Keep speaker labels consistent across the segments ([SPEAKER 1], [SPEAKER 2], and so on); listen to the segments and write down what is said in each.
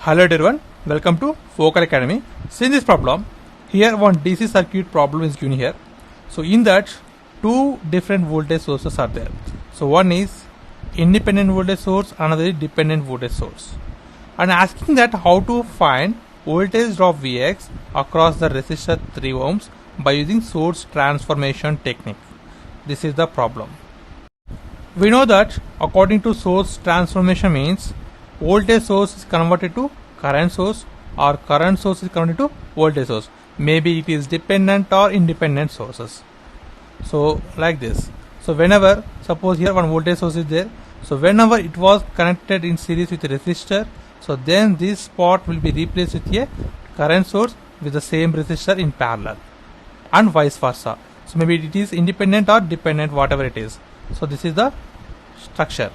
[SPEAKER 1] Hello everyone, welcome to Focal Academy. So in this problem, here one DC circuit problem is given here. So in that, two different voltage sources are there. So one is independent voltage source, another is dependent voltage source. And asking that how to find voltage drop Vx across the resistor 3 ohms by using source transformation technique. This is the problem. We know that according to source transformation means voltage source is converted to current source or current source is converted to voltage source. Maybe it is dependent or independent sources. So like this. So whenever, suppose here one voltage source is there. So whenever it was connected in series with a resistor, so then this spot will be replaced with a current source with the same resistor in parallel and vice versa. So maybe it is independent or dependent, whatever it is. So this is the structure.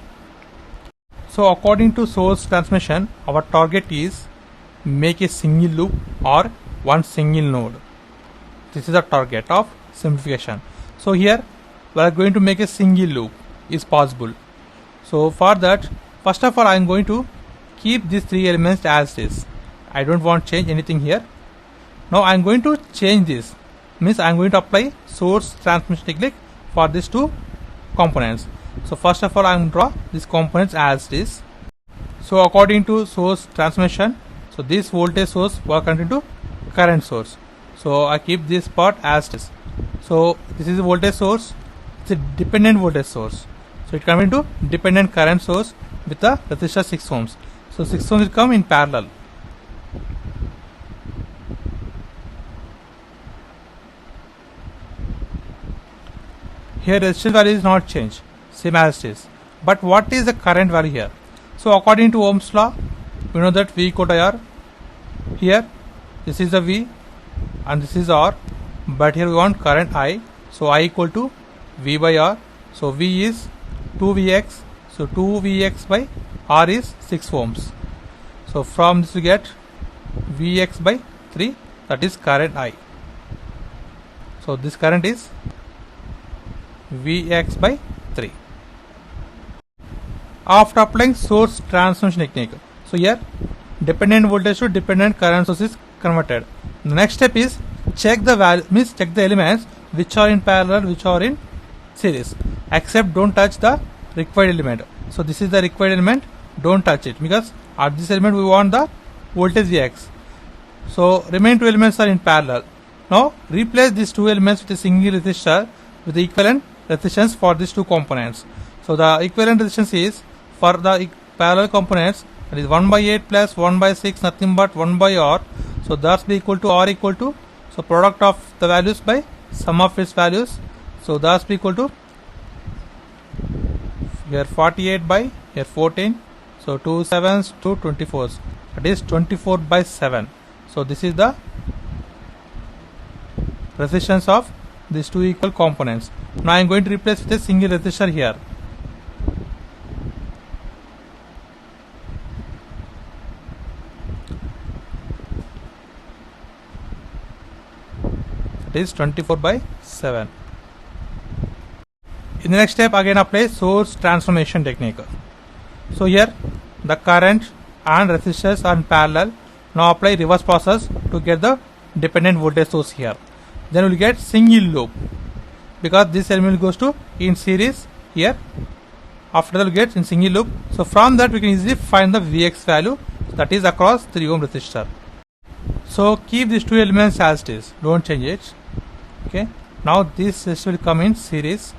[SPEAKER 1] So according to source transformation, our target is make a single loop or one single node. This is the target of simplification. So here we are going to make a single loop is possible. So for that, first of all I am going to keep these three elements as is. I don't want to change anything here. Now I am going to change this. Means I am going to apply source transformation technique for these two components. So first of all I am going to draw these components as this. So according to source transformation, so this voltage source was converted to current source. So I keep this part as this. So this is a voltage source. It's a dependent voltage source. So it comes into dependent current source with the resistor 6 ohms. So 6 ohms will come in parallel. Here resistance value is not changed, same as it is. But what is the current value here? So according to Ohm's law, we know that V equal to R. Here this is the V and this is R, but here we want current I. So I equal to V by R. So V is 2Vx. So 2Vx by R is 6 ohms. So from this we get Vx by 3, that is current I. So this current is Vx by 3. After applying source transformation technique, so here dependent voltage to dependent current source is converted. The next step is check the value, means check the elements which are in parallel, which are in series, except don't touch the required element. So this is the required element, don't touch it, because at this element we want the voltage Vx. So remaining two elements are in parallel. Now replace these two elements with a single resistor with the equivalent resistance for these two components. So the equivalent resistance is for the parallel components, that is 1 by 8 plus 1 by 6, nothing but 1 by R. So that's be equal to R equal to, so product of the values by sum of its values. So that's be equal to here 48 by here 14. So 2 7s, 2 24s, that is 24 by 7. So this is the resistance of these two equal components. Now I am going to replace with a single resistor here. It is 24 by 7. In the next step again apply source transformation technique. So here the current and resistors are in parallel. Now apply reverse process to get the dependent voltage source here. Then we will get single loop, because this element goes to in series here. After that we get in single loop. So from that we can easily find the Vx value, that is across 3 ohm resistor. So keep these two elements as it is, don't change it. Okay, now this resistor will come in series,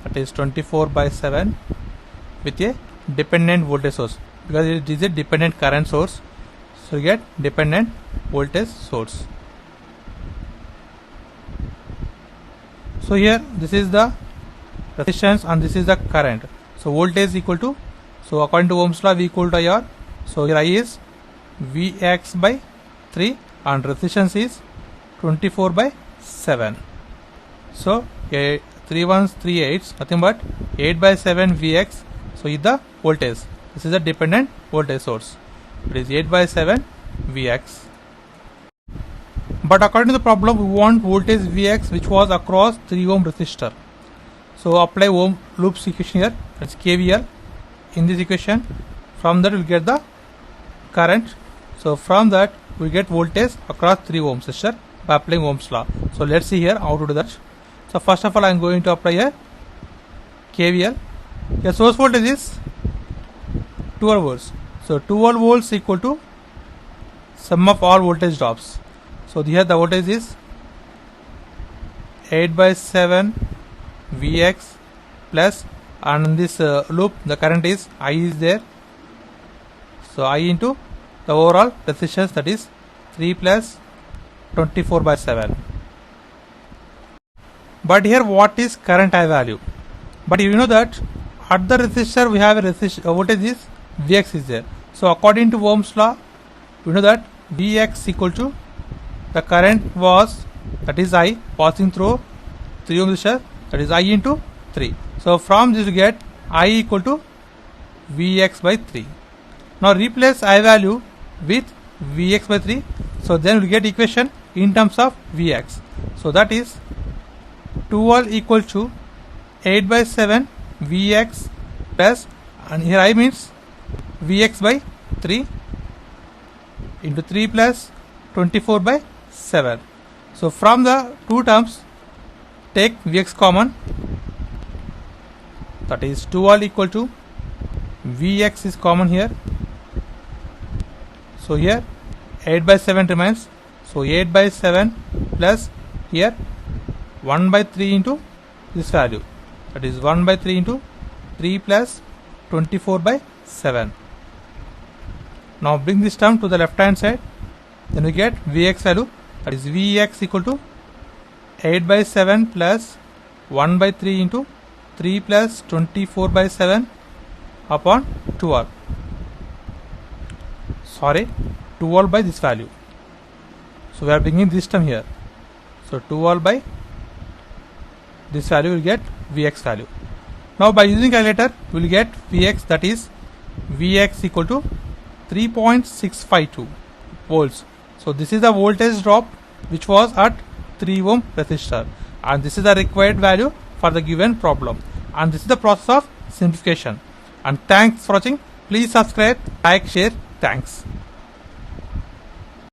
[SPEAKER 1] that is 24 by 7 with a dependent voltage source, because it is a dependent current source. So you get dependent voltage source. So here this is the resistance and this is the current. So voltage equal to, so according to Ohm's law V equal to IR. So here I is Vx by 3 and resistance is 24 by 7. So 3 1s 3 8s, nothing but 8 by 7 Vx. So is the voltage. This is a dependent voltage source. It is 8 by 7 Vx. But according to the problem, we want voltage Vx which was across 3 ohm resistor. So apply ohm loops equation here, that's KVL. in this equation. From that we will get the current. So from that we get voltage across 3 ohm resistor by applying Ohm's law. So let's see here how to do that. So first of all I am going to apply a KVL. Here source voltage is 12 volts. So 12 volts equal to sum of all voltage drops. So here the voltage is 8/7 Vx plus, and in this loop the current is I is there. So I into the overall resistance, that is 3 plus 24/7. But here what is current I value? But you know that at the resistor we have a voltage is Vx is there. So according to Ohm's law, we know that Vx equal to the current was, that is I, passing through 3 ohm resistor, that is I into 3. So from this we get I equal to Vx by 3. Now replace I value with Vx by 3. So then we get equation in terms of Vx. So that is 12 equal to 8/7 Vx plus, and here I means Vx by 3 into 3 plus 24/7. So from the two terms take Vx common, that is 12 equal to Vx is common here. So here 8/7 remains. So 8/7 plus here 1/3 into this value, that is 1/3 into 3 plus 24/7. Now bring this term to the left hand side, then we get Vx value, that is Vx equal to 8/7 plus 1/3 into 3 plus 24/7 upon 12. Sorry, 12 by this value. So we are bringing this term here. So 12 by this value will get Vx value. Now by using calculator we will get Vx, that is Vx equal to 3.652 volts. So this is the voltage drop which was at 3 ohm resistor, and this is the required value for the given problem, and this is the process of simplification. And thanks for watching. Please subscribe, like, share. Thanks.